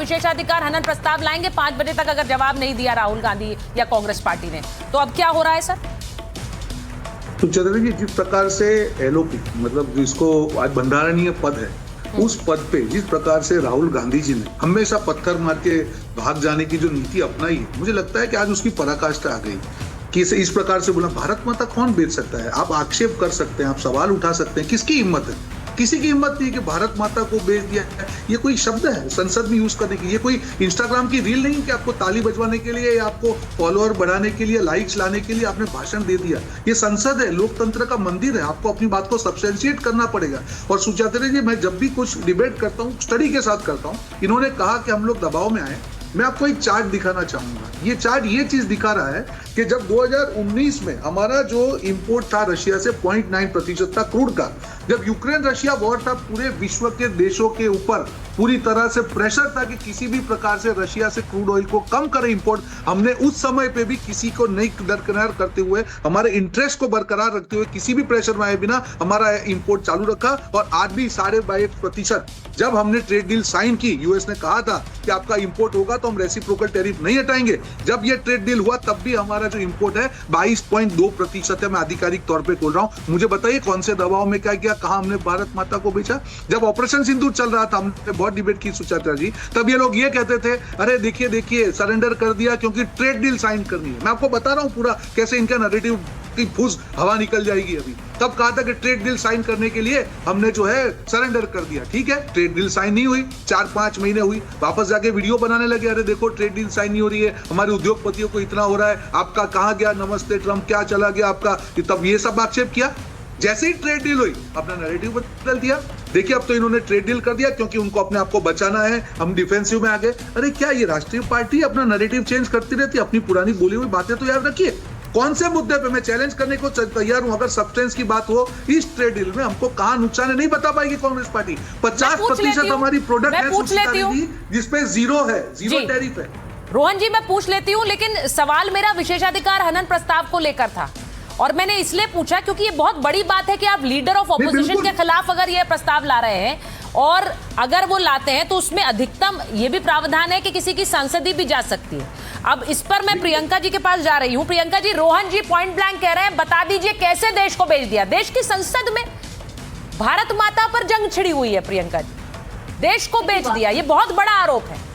विशेषाधिकार हनन प्रस्ताव लाएंगे 5 बजे तक अगर जवाब नहीं दिया राहुल गांधी या कांग्रेस पार्टी ने, तो अब क्या हो रहा है सर? तो चंद्रबाबू जी, जिस प्रकार से एलओपी मतलब जिसको आज बंधारणीय पद है, उस पद पे जिस प्रकार से राहुल गांधी जी ने हमेशा पत्थर मार के भाग जाने की जो नीति अपनाई है, मुझे लगता है कि आज उसकी पराकाष्ठा आ गई कि इस प्रकार से बोला भारत माता कौन बेच सकता है। आप आक्षेप कर सकते हैं, आप सवाल उठा सकते हैं, किसकी हिम्मत है? किसी की हिम्मत नहीं कि भारत माता को बेच दिया है। ये कोई शब्द है संसद में यूज करने की? ये कोई इंस्टाग्राम की रील नहीं कि आपको ताली बजवाने के लिए या आपको फॉलोअर बढ़ाने के लिए, लाइक्स लाने के लिए आपने भाषण दे दिया। ये संसद है, लोकतंत्र का मंदिर है, आपको अपनी बात को सब्सटेंशिएट करना पड़ेगा। और सुचात्रे जी, मैं जब भी कुछ डिबेट करता हूँ, स्टडी के साथ करता हूँ। इन्होंने कहा कि हम लोग दबाव में आए। मैं आपको एक चार्ट दिखाना चाहूंगा। ये चार्ट ये चीज दिखा रहा है कि जब 2019 में हमारा जो इंपोर्ट था रशिया से 0.9% था क्रूड का, जब यूक्रेन रशिया वॉर था, पूरे विश्व के देशों के ऊपर पूरी तरह से प्रेशर था कि किसी भी प्रकार से रशिया से क्रूड ऑयल को कम करें इंपोर्ट। हमने उस समय पे भी किसी को नहीं दरकिनार करते हुए, हमारे इंटरेस्ट को बरकरार रखते हुए, किसी भी प्रेशर में आए बिना हमारा इंपोर्ट चालू रखा। और आज भी 22.5% जब हमने ट्रेड डील साइन की, यूएस ने कहा था कि आपका इंपोर्ट होगा तो हम रेसिप्रोकल टैरिफ नहीं हटाएंगे। जब ये ट्रेड डील हुआ तब भी हमारा जो इंपोर्ट है 22.2% है। मैं आधिकारिक तौर पे बोल रहा हूं। मुझे बताइए कौन से दबाव में क्या किया, कहां हमने भारत माता को बेचा? जब ऑपरेशन सिंदूर चल रहा था, हमने बहुत डिबेट की सुचात्रा जी, तब ये लोग ये कहते थे अरे देखिए देखिए सरेंडर कर दिया क्योंकि ट्रेड डील साइन करनी है। मैं आपको बता रहा हूं पूरा कैसे इनका नैरेटिव की फूस हवा निकल जाएगी अभी। तब कहा था कि ट्रेड डील साइन करने के लिए हमने जो है सरेंडर कर दिया। ठीक है, ट्रेड डील साइन नहीं हुई, 4-5 महीने हुई, वापस जाके वीडियो बनाने लगे, अरे देखो ट्रेड डील साइन नहीं हो रही है, हमारे उद्योगपतियों को इतना हो रहा है, आपका कहां गया नमस्ते ट्रम्प, क्या चला गया आपका? तब ये सब आक्षेप किया। जैसे ही ट्रेड डील हुई अपना नैरेटिव बदल दिया। देखिए अब तो इन्होंने ट्रेड डील कर दिया क्योंकि उनको अपने आप को बचाना है, हम डिफेंसिव में आ गए। अरे क्या ये राष्ट्रीय पार्टी अपना नैरेटिव चेंज करती रहती है? अपनी पुरानी बोली हुई बातें तो याद रखिए। कौन से मुद्दे पे मैं चैलेंज करने को तैयार हूं, अगर सब्सटेंस की बात हो इस ट्रेड डील में हमको कहां नुकसान है नहीं बता पाएगी कांग्रेस पार्टी। 50% हमारी प्रोडक्ट है जिसपे जीरो है, जीरो टैरिफ है। रोहन जी मैं पूछ लेती हूँ, लेकिन सवाल मेरा विशेषाधिकार हनन प्रस्ताव को लेकर था और मैंने इसलिए पूछा क्योंकि ये बहुत बड़ी बात है कि आप लीडर ऑफ ऑपोजिशन के खिलाफ अगर ये प्रस्ताव ला रहे हैं और अगर वो लाते हैं तो उसमें अधिकतम ये भी प्रावधान है कि किसी की संसदीय भी जा सकती है। अब इस पर मैं प्रियंका जी के पास जा रही हूं। प्रियंका जी, रोहन जी पॉइंट ब्लैंक कह रहे हैं, बता दीजिए कैसे देश को बेच दिया? देश की संसद में भारत माता पर जंग छिड़ी हुई है प्रियंका जी, देश को बेच दिया, ये बहुत बड़ा आरोप है।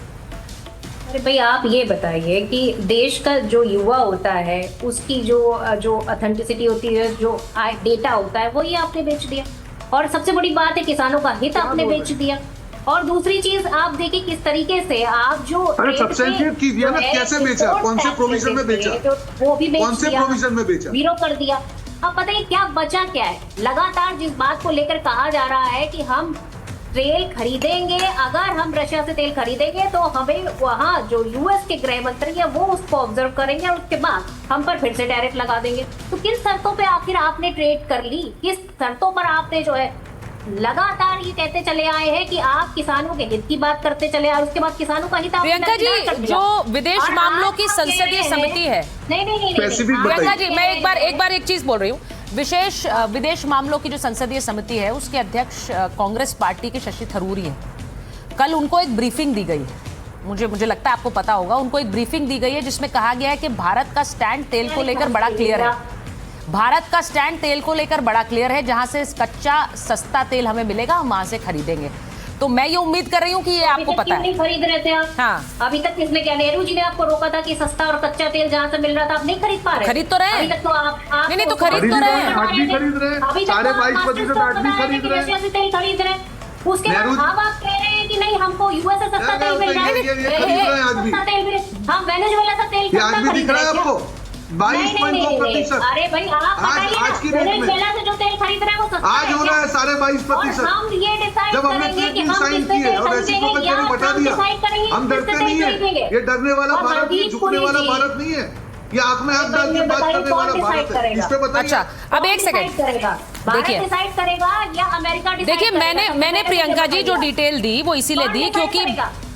अरे भाई आप ये बताइए कि देश का जो युवा होता है उसकी जो ऑथेंटिसिटी होती है, जो डेटा होता है, वो ये आपने बेच दिया। और सबसे बड़ी बात है किसानों का हित आपने बेच दिया। और दूसरी चीज आप देखिए किस तरीके से आप जो सब्सटेंशिएट कीजिए ना, कैसे बेचा, कौन से प्रोविजन में बेचा, वो भी बेच कौन से प्रोविजन में बेचा, जीरो कर दिया। अब पता है क्या बचा क्या है? लगातार जिस बात को लेकर कहा जा रहा है कि हम तेल खरीदेंगे, अगर हम रशिया से तेल खरीदेंगे तो हमें वहाँ जो यूएस के गृह मंत्री है वो उसको ऑब्जर्व करेंगे और उसके बाद हम पर फिर से टैरिफ लगा देंगे। तो किस शर्तों पे आखिर आपने ट्रेड कर ली? किस शर्तों पर आपने जो है लगातार ये कहते चले आए हैं कि आप किसानों के हित की बात करते चले आए, उसके बाद किसानों का हित प्रियंका जी, जो विदेश मामलों की संसदीय समिति है, नहीं प्रियंका जी मैं एक बार एक चीज बोल रही हूँ। विशेष विदेश मामलों की जो संसदीय समिति है उसके अध्यक्ष कांग्रेस पार्टी के शशि थरूर हैं। कल उनको एक ब्रीफिंग दी गई है, मुझे लगता है आपको पता होगा। उनको एक ब्रीफिंग दी गई है जिसमें कहा गया है कि भारत का स्टैंड तेल को लेकर बड़ा क्लियर है। भारत का स्टैंड तेल को लेकर बड़ा क्लियर है, जहां से कच्चा सस्ता तेल हमें मिलेगा हम वहां से खरीदेंगे। तो मैं ये उम्मीद कर रही हूँ कि ये आपको पता है। नहीं खरीद रहे थे आप? हाँ, अभी तक किसने क्या, नेहरू जी ने आपको रोका था कि सस्ता और कच्चा तेल जहाँ से मिल रहा था आप नहीं खरीद पा रहे? खरीद तो रहे हैं। अभी तक तो आप नहीं तो खरीद तो रहे हैं। आज भी खरीद रहे हैं, 22% आज भी खरीद रहे हैं, रशिया से तेल खरीद रहे हैं। उसके बाद अब आप कह रहे हैं कि नहीं हमको यूएस से सस्ता तेल मिल रहा है, हम वेनेजुएला से तेल सस्ता खरीद रहे हैं। 22.2%। अरे भाई आप आज की डेट में से जो तेल खरीद रहे हैं वो सस्ता आज हो रहा है 22.5%। हम ये डिसाइड जब हमने करेंगे कि ट्रेड हम साइन किससे किए और तेल रेसिप्रोकल खरीदेंगे, टैरिफ बता दिया, डिसाइड करेंगे हम डरते किससे नहीं तेल है। खरीदेंगे। ये डरने वाला और भारत नहीं, हरदीप झुकने वाला पुरी जी, भारत नहीं है, ये आंख में आंख डाल के बात करने वाला भारत है। इस पे बताइए। अच्छा अब एक सेकंड देखिए, डिसाइड करेगा या अमेरिका डिसाइड देखिए करेगा? मैंने प्रियंका जी जो डिटेल दी वो इसीलिए दी क्योंकि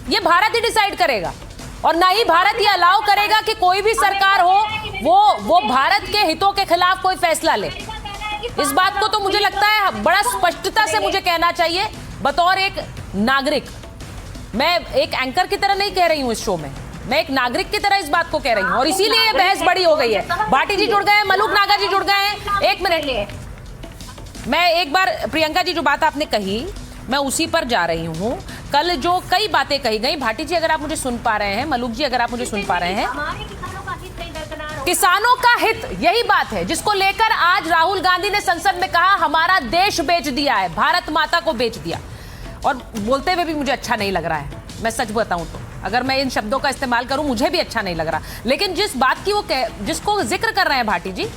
ये भारत ही डिसाइड करेगा और ना ही भारत ये अलाउ करेगा कि कोई भी सरकार हो वो भारत के हितों के खिलाफ कोई फैसला ले। इस बात को तो मुझे लगता है बड़ा स्पष्टता से मुझे कहना चाहिए बतौर एक नागरिक। मैं एक एंकर की तरह नहीं कह रही हूँ इस शो में, मैं एक नागरिक की तरह इस बात को कह रही हूँ, और इसीलिए ये बहस बड़ी हो गई है। भाटी जी जुड़ गए हैं, मलूक नागा जी जुड़ गए हैं। एक मिनट, मैं एक बार प्रियंका जी जो बात आपने कही मैं उसी पर जा रही हूँ। कल जो कई बातें कही गई, भाटी जी अगर आप मुझे सुन पा रहे हैं, मलूक जी अगर आप मुझे सुन पा रहे हैं, किसानों का हित यही बात है जिसको लेकर आज राहुल गांधी ने संसद में कहा हमारा देश बेच दिया है, भारत माता को बेच दिया। और बोलते हुए भी मुझे अच्छा नहीं लग रहा है, मैं सच बताऊं तो अगर मैं इन शब्दों का इस्तेमाल करूं मुझे भी अच्छा नहीं लग रहा। लेकिन जिस बात की वो जिसको जिक्र कर रहे हैं भाटी जी,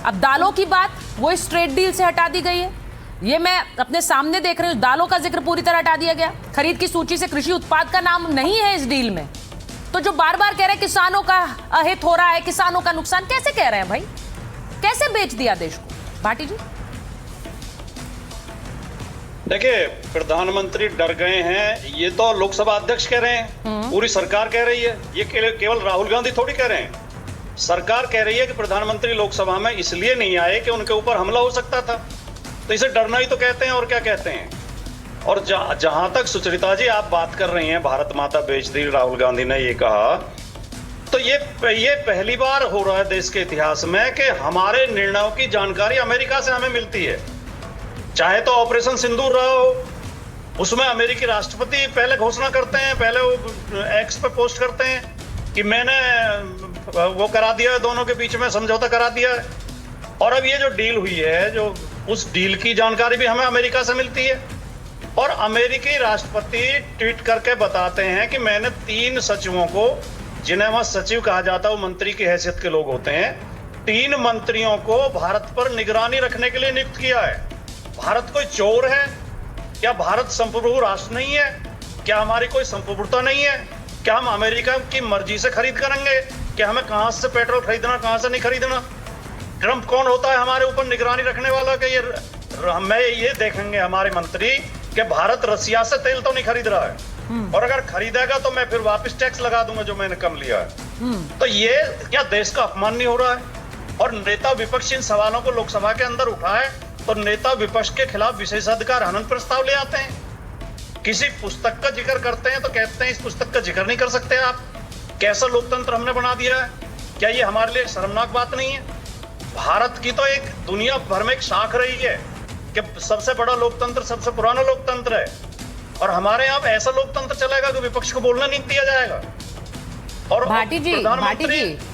अब दालों की बात वो इस ट्रेड डील से हटा दी गई है, ये मैं अपने सामने देख रही हूं। दालों का जिक्र पूरी तरह हटा दिया गया, खरीद की सूची से कृषि उत्पाद का नाम नहीं है इस डील में। तो जो बार बार कह रहे हैं किसानों का अहित हो रहा है, किसानों का नुकसान, कैसे कह रहे हैं भाई, कैसे बेच दिया देश को? भाटी जी देखिए, प्रधानमंत्री डर गए हैं, ये तो लोकसभा अध्यक्ष कह रहे हैं, पूरी सरकार कह रही है, ये केवल राहुल गांधी थोड़ी कह रहे हैं। सरकार कह रही है कि प्रधानमंत्री लोकसभा में इसलिए नहीं आए कि उनके ऊपर हमला हो सकता था, तो इसे डरना ही तो कहते हैं, और क्या कहते हैं। और जहां तक सुचरिता जी आप बात कर रही हैं, भारत माता बेच दी, राहुल गांधी ने ये कहा, तो ये पहली बार हो रहा है देश के इतिहास में कि हमारे निर्णयों की जानकारी अमेरिका से हमें मिलती है। चाहे तो ऑपरेशन सिंदूर रहा हो, उसमें अमेरिकी राष्ट्रपति पहले घोषणा करते हैं, पहले वो एक्स पे पोस्ट करते हैं कि मैंने वो करा दिया है, दोनों के बीच में समझौता करा दिया है। और अब ये जो डील हुई है, जो उस डील की जानकारी भी हमें अमेरिका से मिलती है। और अमेरिकी राष्ट्रपति ट्वीट करके बताते हैं कि मैंने 3 सचिवों को, जिन्हें वहां सचिव कहा जाता है, वो मंत्री की हैसियत के लोग होते हैं, 3 मंत्रियों को भारत पर निगरानी रखने के लिए नियुक्त किया है। भारत कोई चोर है क्या? भारत संप्रभु राष्ट्र नहीं है क्या? हमारी कोई संप्रभुता नहीं है क्या? हम अमेरिका की मर्जी से खरीद करेंगे क्या? हमें कहां से पेट्रोल खरीदना, कहां से नहीं खरीदना? ट्रंप कौन होता है हमारे ऊपर निगरानी रखने वाला? कि ये देखेंगे हमारे मंत्री कि भारत रसिया से तेल तो नहीं खरीद रहा है, और अगर खरीदेगा तो मैं फिर वापस टैक्स लगा दूंगा जो मैंने कम लिया है। तो ये क्या देश का अपमान नहीं हो रहा है? और नेता विपक्ष इन सवालों को लोकसभा के अंदर उठाए तो नेता विपक्ष के खिलाफ विशेषाधिकार हनन प्रस्ताव ले आते हैं। किसी पुस्तक का जिक्र करते हैं तो कहते हैं इस पुस्तक का जिक्र नहीं कर सकते आप। कैसा लोकतंत्र हमने बना दिया है? क्या ये हमारे लिए शर्मनाक बात नहीं है? भारत की तो एक दुनिया भर में एक शाख रही है कि सबसे बड़ा लोकतंत्र, सबसे पुराना लोकतंत्र है, और हमारे यहाँ ऐसा लोकतंत्र चलेगा कि विपक्ष को बोलना नहीं दिया जाएगा। और भाटी जी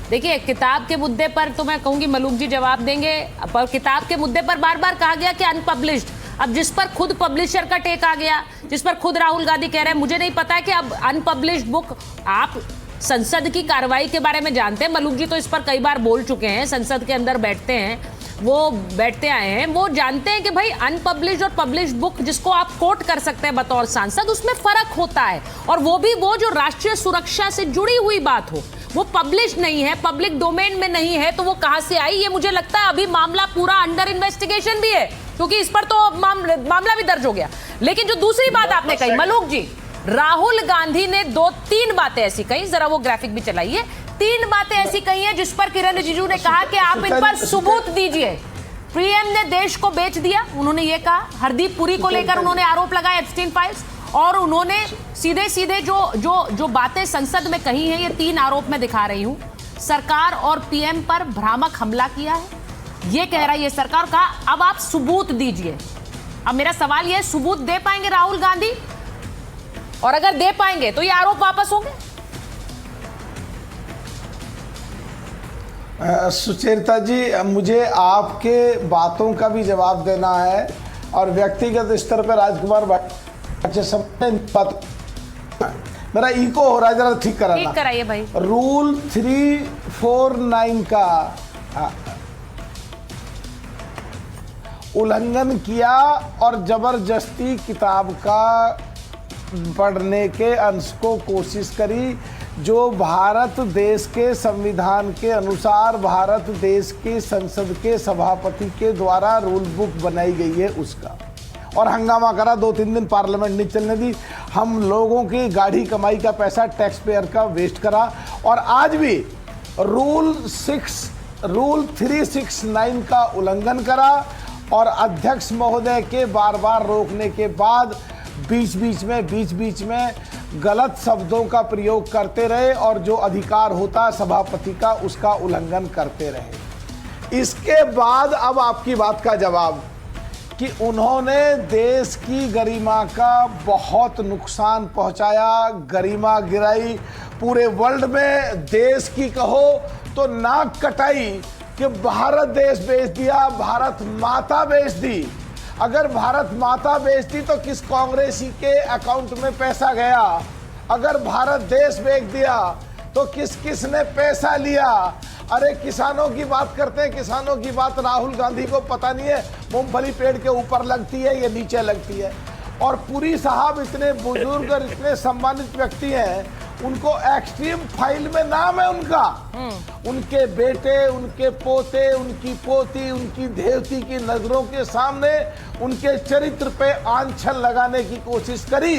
देखिए, किताब के मुद्दे पर तो मैं कहूंगी मलूक जी जवाब देंगे, पर किताब के मुद्दे पर बार बार कहा गया कि अनपब्लिश्ड, अब जिस पर खुद पब्लिशर का टेक आ गया, जिस पर खुद राहुल गांधी कह रहे हैं, मुझे नहीं पता है कि अब अनपब्लिश्ड बुक, आप संसद की कार्रवाई के बारे में जानते हैं, मलूक जी तो इस पर कई बार बोल चुके हैं, संसद के अंदर बैठते हैं, वो बैठते आए हैं, वो जानते हैं कि भाई अनपब्लिश्ड और पब्लिश्ड बुक जिसको आप कोट कर सकते हैं बतौर सांसद, उसमें फर्क होता है। और वो भी वो जो राष्ट्रीय सुरक्षा से जुड़ी हुई बात हो, वो पब्लिश नहीं है, पब्लिक डोमेन में नहीं है, तो वो कहां से आई? ये मुझे लगता है अभी मामला पूरा अंडर इन्वेस्टिगेशन भी है, क्योंकि इस पर तो मामला भी दर्ज हो गया। लेकिन जो दूसरी बात आपने कही मलूक जी, राहुल गांधी ने 2-3 बातें ऐसी कही, जरा वो ग्राफिक भी चलाइए, 3 बातें ऐसी कही हैं जिस पर किरण रिजिजू ने कहा कि आप इन पर सबूत दीजिए। पीएम ने देश को बेच दिया, उन्होंने ये कहा। हरदीप पुरी को लेकर उन्होंने आरोप लगाया, एप्स्टीन फाइल्स, और उन्होंने सीधे सीधे जो बातें संसद में कही हैं, ये 3 आरोप मैं दिखा रही हूं। सरकार और पीएम पर भ्रामक हमला किया है, ये कह रहा है ये सरकार का। अब आप सबूत दीजिए। अब मेरा सवाल ये है, सबूत दे पाएंगे राहुल गांधी? और अगर दे पाएंगे तो ये आरोप वापस होंगे? सुचेता जी, मुझे आपके बातों का भी जवाब देना है, और व्यक्तिगत स्तर पर राजकुमार मेरा इको हो रहा है, जरा ठीक कराइए भाई। रूल 349 का उल्लंघन किया और जबरदस्ती किताब का पढ़ने के अंश को कोशिश करी, जो भारत देश के संविधान के अनुसार भारत देश के संसद के सभापति के द्वारा रूल बुक बनाई गई है उसका, और हंगामा करा। 2-3 दिन पार्लियामेंट नहीं चलने दी, हम लोगों की गाढ़ी कमाई का पैसा टैक्स पेयर का वेस्ट करा, और आज भी रूल 369 का उल्लंघन करा, और अध्यक्ष महोदय के बार बार रोकने के बाद बीच बीच में गलत शब्दों का प्रयोग करते रहे और जो अधिकार होता है सभापति का उसका उल्लंघन करते रहे। इसके बाद अब आपकी बात का जवाब कि उन्होंने देश की गरिमा का बहुत नुकसान पहुंचाया, गरिमा गिराई, पूरे वर्ल्ड में देश की कहो तो नाक कटाई कि भारत देश बेच दिया, भारत माता बेच दी। अगर भारत माता बेचती तो किस कांग्रेसी के अकाउंट में पैसा गया? अगर भारत देश बेच दिया तो किस किस ने पैसा लिया? अरे किसानों की बात करते हैं, किसानों की बात राहुल गांधी को पता नहीं है मूंगफली पेड़ के ऊपर लगती है या नीचे लगती है। और पुरी साहब इतने बुजुर्ग और इतने सम्मानित व्यक्ति हैं, उनको एक्सट्रीम फाइल में नाम है उनका। उनके बेटे, उनके पोते, उनकी पोती, उनकी देवती की नजरों के सामने उनके चरित्र पे आंचल लगाने की कोशिश करी।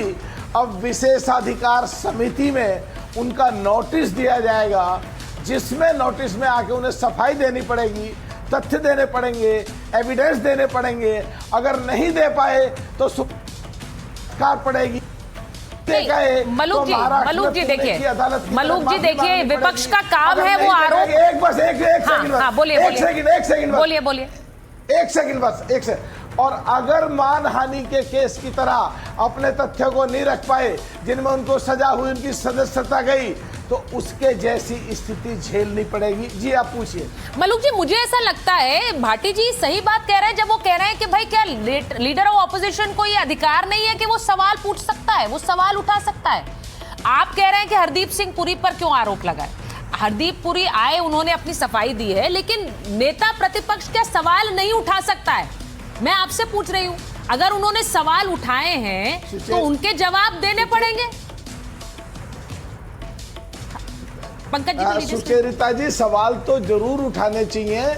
अब विशेषाधिकार समिति में उनका नोटिस दिया जाएगा, जिसमें नोटिस में आके उन्हें सफाई देनी पड़ेगी, तथ्य देने पड़ेंगे, एविडेंस देने पड़ेंगे। अगर नहीं दे पाए तो सरकार पड़ेगी। मलूक जी देखिए विपक्ष का काम है वो आरोप। एक सेकंड। और अगर मानहानि के केस की तरह अपने तथ्यों को नहीं रख पाए, जिनमें उनको सजा हुई, उनकी सदस्यता गई, तो उसके जैसी स्थिति झेलनी पड़ेगी। जी आप पूछिए। मलूक जी, मुझे ऐसा लगता है भाटी जी सही बात कह रहे हैं जब वो कह रहे हैं कि भाई क्या लीडर ऑफ ऑपोजिशन को ये अधिकार नहीं है कि वो सवाल पूछ सकता है, वो सवाल उठा सकता है। आप कह रहे हैं कि हरदीप सिंह पुरी पर क्यों आरोप लगाए? हरदीप पुरी आए, उन्होंने अपनी सफाई दी है, लेकिन नेता प्रतिपक्ष क्या सवाल नहीं उठा सकता है? मैं आपसे पूछ रही हूं, अगर उन्होंने सवाल उठाए हैं तो उनके जवाब देने पड़ेंगे। पंकज जी, सुचेरिता जी, सवाल तो जरूर उठाने चाहिए,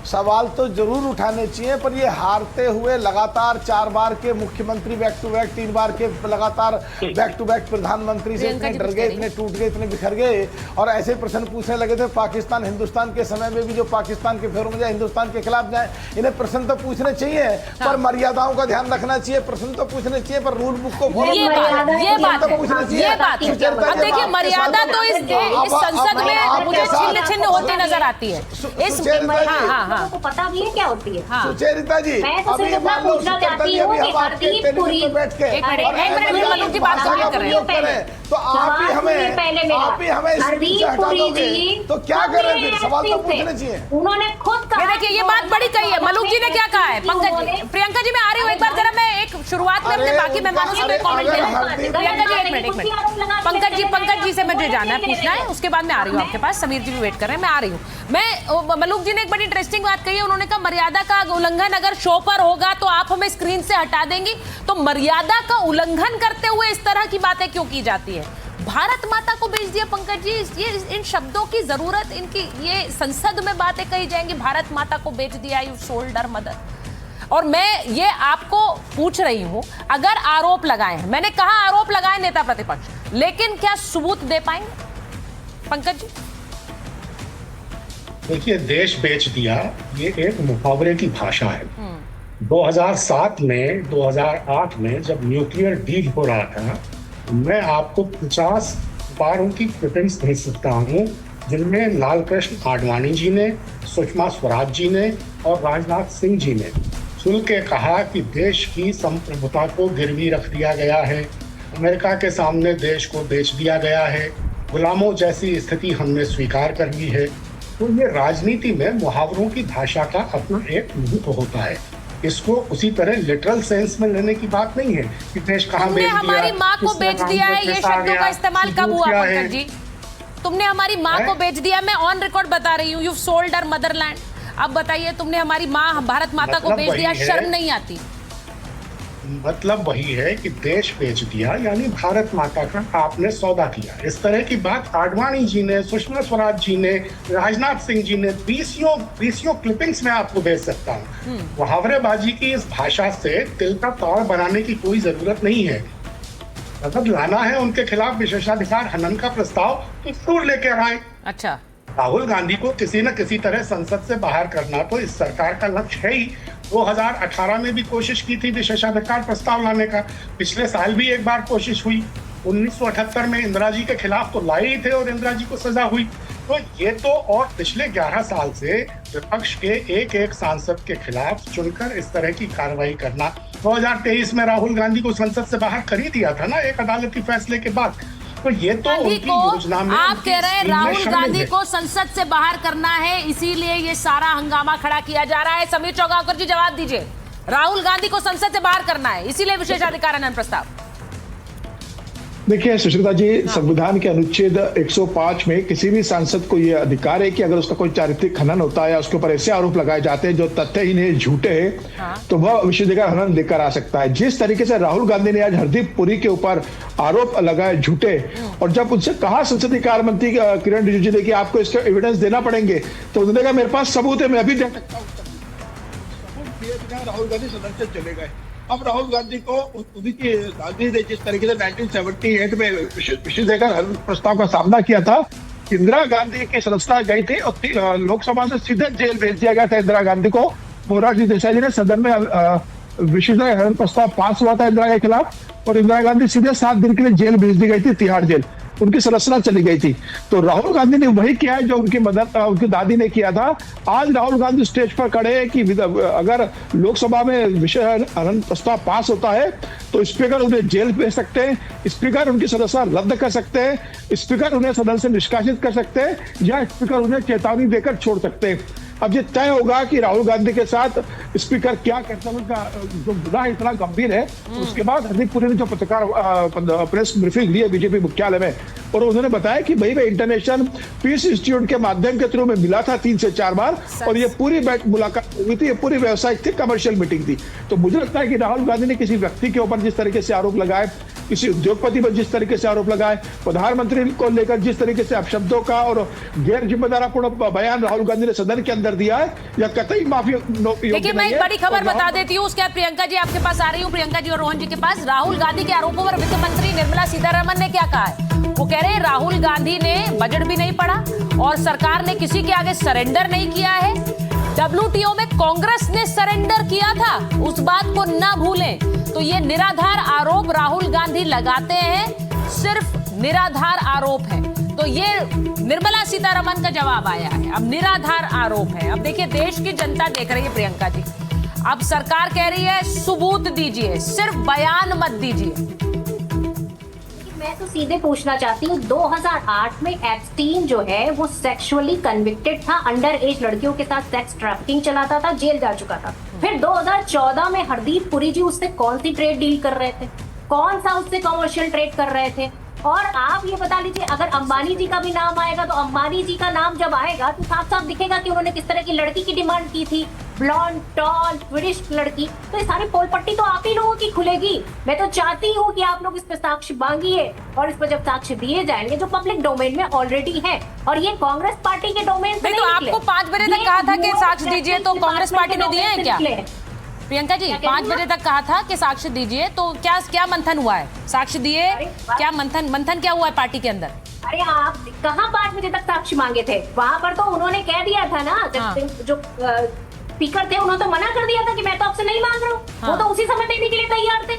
सवाल तो जरूर उठाने चाहिए, पर ये हारते हुए लगातार 4 बार के मुख्यमंत्री बैक टू बैक, 3 बार के लगातार बैक टू बैक प्रधानमंत्री से इतने डर गए, इतने टूट गए, इतने बिखर गए और ऐसे प्रश्न पूछने लगे थे। पाकिस्तान हिंदुस्तान के समय में भी जो पाकिस्तान के फेरों में जाए, हिंदुस्तान के खिलाफ जाए, इन्हें प्रश्न तो पूछने चाहिए, पर मर्यादाओं का ध्यान रखना चाहिए। प्रश्न तो पूछने चाहिए पर रूल बुक को फॉलो देखिए मर्यादा तो इस संसद में मुझे छिन्न होती नजर आती है। को पता भी है क्या होती है। हाँ। सुचेरिता जी, मैं तो सिर्फ इतना पूछना चाहती हूँ कि हरदीप पुरी बैठ के तो आप ही हमें हरदीप पुरी जी तो क्या कर रहे हैं? सवाल तो पूछने चाहिए। उन्होंने खुद कहा, देखिए ये बात बड़ी कही है। मलूक जी ने क्या कहा है? पंकज जी, प्रियंका जी मैं आ रही हूँ, एक बार जरा मैं एक शुरुआत में अपने बाकी मेहमानों से कमेंट करें। प्रियंका जी एक मिनट, पंकज जी से मुझे जानना है, पूछना है, उसके बाद मैं आ रही हूँ आपके पास। समीर जी भी वेट कर रहे हैं, मैं आ रही हूँ। मैं मलूक जी ने एक बड़ी इंटरेस्टिंग बात कही है, उन्होंने कहा मर्यादा का उल्लंघन अगर शो पर होगा तो आप हमें स्क्रीन से हटा देंगी। तो मर्यादा का उल्लंघन करते हुए इस तरह की बातें क्यों की जाती है? भारत माता को बेच दिया पंकज जी, ये इन शब्दों की जरूरत, इनकी ये संसद में बातें कही जाएंगी, भारत माता को बेच दिया, यू सोल्ड हर मदर। और मैं ये आपको पूछ रही हूं, अगर आरोप लगाए हैं, मैंने कहा आरोप लगाए नेता प्रतिपक्ष, लेकिन क्या सबूत दे पाएंगे पंकज जी? देखिए, देश बेच दिया ये एक मुहावरे की भाषा है। 2007 में 2008 में जब न्यूक्लियर डील हो रहा था, मैं आपको 50 बारों की क्लिपिंग्स भेज सकता हूँ, जिनमें लाल कृष्ण आडवाणी जी ने, सुषमा स्वराज जी ने और राजनाथ सिंह जी ने खुल के कहा कि देश की संप्रभुता को गिरवी रख दिया गया है, अमेरिका के सामने देश को बेच दिया गया है, गुलामों जैसी स्थिति हमने स्वीकार कर ली है। तो ये राजनीति में मुहावरों की भाषा का अपना एक महत्व होता है। इसको उसी तरह लिटरल सेंस में लेने की बात नहीं है कि देश कहाँ बेच दिया, हमारी माँ को बेच दिया है, ये शब्दों का इस्तेमाल कब हुआ पंकज जी? तुमने हमारी माँ को बेच दिया, मैं ऑन रिकॉर्ड बता रही हूँ, यू सोल्ड हर मदरलैंड। अब बताइए, तुमने हमारी माँ भारत माता को बेच दिया, शर्म नहीं आती? मतलब वही है कि देश बेच दिया, यानी भारत माता का आपने सौदा किया। इस तरह की बात आडवाणी जी ने, सुषमा स्वराज जी ने, राजनाथ सिंह जी ने 20 क्लिपिंग्स में आपको भेज सकता हूँ। मुहावरेबाजी की इस भाषा से तिल का ताड़ बनाने की कोई जरूरत नहीं है। मतलब लाना है उनके खिलाफ विशेषाधिकार हनन का प्रस्ताव तो जरूर लेके आए। अच्छा, राहुल गांधी को किसी न किसी तरह संसद से बाहर करना तो इस सरकार का लक्ष्य है ही। 2018 में भी कोशिश की थी विशेषाधिकार प्रस्ताव लाने का, पिछले साल भी एक बार कोशिश हुई, 1978 में इंदिरा जी के खिलाफ तो लाए ही थे और इंदिरा जी को सजा हुई। तो ये तो, और पिछले 11 साल से विपक्ष के एक एक सांसद के खिलाफ चुनकर इस तरह की कार्रवाई करना। 2023 में राहुल गांधी को संसद से बाहर कर ही दिया था ना एक अदालती फैसले के बाद। तो ये तो उनकी योजना में, आप कह रहे हैं राहुल गांधी है। को संसद से बाहर करना है, इसीलिए ये सारा हंगामा खड़ा किया जा रहा है। समीर चौगावकर जी जवाब दीजिए। राहुल गांधी को संसद से बाहर करना है, इसीलिए विशेषाधिकार हनन प्रस्ताव। देखिए सुष्मिता जी, संविधान के अनुच्छेद 105 में किसी भी सांसद को यह अधिकार है कि अगर उसका कोई चारित्रिक खनन होता है या उसके ऊपर ऐसे आरोप लगाए जाते हैं जो तथ्यहीन है, झूठे हैं, तो वह विशेषाधिकार हनन लेकर आ सकता है। जिस तरीके से राहुल गांधी ने आज हरदीप पुरी के ऊपर आरोप लगाए झूठे, और जब उनसे कहा संसदीय कार्य मंत्री किरण रिजिजू ने कि आपको इसके एविडेंस देना पड़ेंगे, तो उन्होंने कहा मेरे पास सबूत है, मैं अभी दे सकता हूँ। राहुल गांधी सदन से चले गए। अब राहुल गांधी को उनकी गांधी ने जिस तरीके से 1978 में विशेषाधिकार हनन प्रस्ताव का सामना किया था, इंदिरा गांधी की सदस्यता गई थी और लोकसभा से सीधे जेल भेज दिया गया था इंदिरा गांधी को। मोरारजी देसाई जी ने सदन में विशेषाधिकार हनन प्रस्ताव पास हुआ था इंदिरा के खिलाफ, और इंदिरा गांधी सीधे 7 दिन के लिए जेल भेज दी गई थी, तिहाड़ जेल। उनकी सदस्यता चली गई थी। तो राहुल गांधी ने वही किया है जो उनकी दादी ने किया था। आज राहुल गांधी स्टेज पर खड़े हैं कि अगर लोकसभा में विशेष हनन प्रस्ताव पास होता है तो स्पीकर उन्हें जेल भेज सकते हैं, स्पीकर उनकी सदस्यता रद्द कर सकते हैं, स्पीकर उन्हें सदन से निष्कासित कर सकते हैं, या स्पीकर उन्हें चेतावनी देकर छोड़ सकते हैं। अब ये तय होगा कि राहुल गांधी के साथ स्पीकर क्या करता है। उनका जो गुनाह इतना गंभीर है, उसके बाद हरदीप पुरी ने जो पत्रकार प्रेस ब्रीफिंग ली है बीजेपी मुख्यालय में, और उन्होंने बताया कि भाई मैं इंटरनेशनल पीस इंस्टीट्यूट के माध्यम के थ्रू में मिला था 3 से 4 बार, और ये पूरी मुलाकात हुई थी, ये पूरी व्यावसायिक थी, कमर्शियल मीटिंग थी। तो मुझे लगता है कि राहुल गांधी ने किसी व्यक्ति के ऊपर जिस तरीके से आरोप लगाए, किसी उद्योगपति पर जिस तरीके से आरोप लगाए, प्रधानमंत्री को लेकर जिस तरीके से अपशब्दों का और गैर जिम्मेदारापूर्ण बयान राहुल गांधी ने सदन के अंदर दिया है, या कतई माफी। देखिए, मैं एक बड़ी खबर बता देती हूँ, उसके बाद प्रियंका जी आपके पास आ रही हूँ। प्रियंका जी और रोहन जी के पास। राहुल गांधी के आरोपों पर वित्त मंत्री निर्मला सीतारमण ने क्या कहा है? वो कह रहे हैं राहुल गांधी ने बजट भी नहीं पढ़ा और सरकार ने किसी के आगे सरेंडर नहीं किया है। WTO में कांग्रेस ने सरेंडर किया था, उस बात को ना भूलें। तो ये निराधार आरोप राहुल गांधी लगाते हैं, सिर्फ निराधार आरोप है। तो ये निर्मला सीतारमण का जवाब आया है, अब निराधार आरोप है। अब देखिए, देश की जनता देख रही है प्रियंका जी। अब सरकार कह रही है सबूत दीजिए, सिर्फ बयान मत दीजिए। मैं तो सीधे पूछना चाहती हूँ, 2008 में एप्स्टीन जो है वो सेक्सुअली कन्विक्टेड था, अंडर एज लड़कियों के साथ सेक्स ट्रैफिकिंग चलाता था, जेल जा चुका था। फिर 2014 में हरदीप पुरी जी उससे कौन सी ट्रेड डील कर रहे थे, कौन सा उससे कमर्शियल ट्रेड कर रहे थे? और आप ये बता लीजिए, अगर अंबानी जी का भी नाम आएगा तो अंबानी जी का नाम जब आएगा तो साफ साफ दिखेगा कि उन्होंने किस तरह की लड़की की डिमांड की थी, ब्लॉन्ड, टॉल, स्वीडिश लड़की। तो ये सारी पोल पट्टी तो आप ही लोगों की खुलेगी। मैं तो चाहती हूँ कि आप लोग इस पे साक्ष्य मांगिए, और इस पर जब साक्ष्य दिए जाएंगे जो पब्लिक डोमेन में ऑलरेडी है, और ये कांग्रेस पार्टी के डोमेन से नहीं, तो आपको 5 बजे तक कहा था कि साक्ष्य दीजिए, तो कांग्रेस पार्टी ने दिए हैं क्या? प्रियंका जी, 5 बजे तक कहा था कि साक्ष्य दीजिए, तो क्या मंथन हुआ है? साक्ष्य दिए? क्या मंथन क्या हुआ है पार्टी के अंदर? अरे आप कहाँ 5 बजे तक साक्ष्य मांगे थे? वहां पर तो उन्होंने कह दिया था ना, जो स्पीकर थे उन्होंने तो मना कर दिया था कि मैं तो आपसे नहीं मांग रहा हूँ। वो तो उसी समय देने के लिए तैयार थे।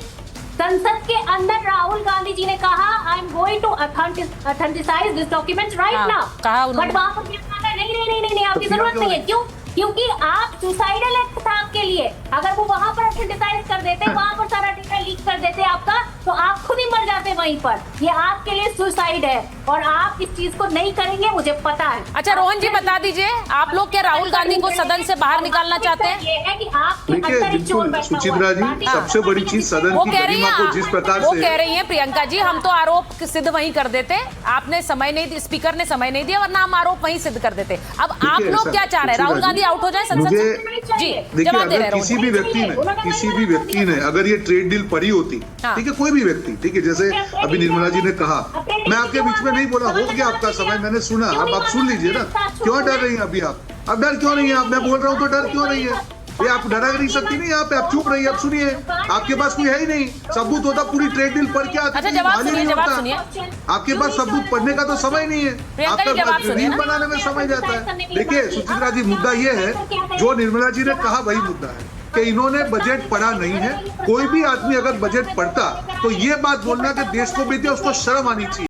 संसद के अंदर राहुल गांधी जी ने कहा I am going to authenticise this documents right now, but वहां पर नहीं, आपकी जरूरत नहीं है। क्यों? क्योंकि आप सुसाइडल एक्ट था आपके लिए। अगर वो वहां पर ऑथेंटिसाइज कर देते, वहां पर सारा डेटा लीक कर देते आपका, तो आप खुद ही मर जाते वहीं पर। ये आपके लिए सुसाइड है, और आप इस चीज को नहीं करेंगे, मुझे पता है। अच्छा रोहन जी, बता दीजिए, आप लोग क्या राहुल गांधी को सदन से बाहर निकालना चाहते हैं? ये है कि आपके देखिए, अंदर एक चोर बिल्कुल बैठा हुआ सुचित्रा जी, है। सबसे बड़ी चीज सदन वो की कह रही गरिमा को जिस प्रकार वो से कह रही है प्रियंका जी, हम तो आरोप सिद्ध वहीं कर देते, आपने समय नहीं दिया, स्पीकर ने समय नहीं दिया, वरना हम आरोप वहीं सिद्ध कर देते। अब आप लोग क्या चाह रहे हैं? राहुल गांधी आउट हो जाए संसद से? जी, देखिए, जवाब दे रहे अगर हैं। किसी भी व्यक्ति ने अगर ये ट्रेड डील पढ़ी होती, ठीक है, कोई भी व्यक्ति, ठीक है, जैसे अभी निर्मला जी ने कहा, मैं आपके बीच में नहीं बोला, हो गया आपका समय, मैंने सुना, अब आप सुन लीजिए ना। क्यों डर रही हैं अभी आप? अब डर क्यों नहीं है? आप, मैं बोल रहा हूँ तो डर क्यों नहीं है? ये आप डरा नहीं सकती नहीं यहाँ पे, आप चुप रहिए, आप सुनिए। आपके पास कोई है ही नहीं, सबूत होता पूरी ट्रेड डील पढ़ के आती। अच्छा, जवाब सुनिए। आपके पास सबूत पढ़ने का तो समय नहीं है, आपका रील बनाने में समय जाता है। देखिए सुचित्रा जी, मुद्दा ये है, जो निर्मला जी ने कहा वही मुद्दा है। कि इन्होंने बजट पढ़ा नहीं है। कोई भी आदमी अगर बजट पढ़ता तो ये बात बोलना कि देश को भी दे, उसको शर्म आनी चाहिए।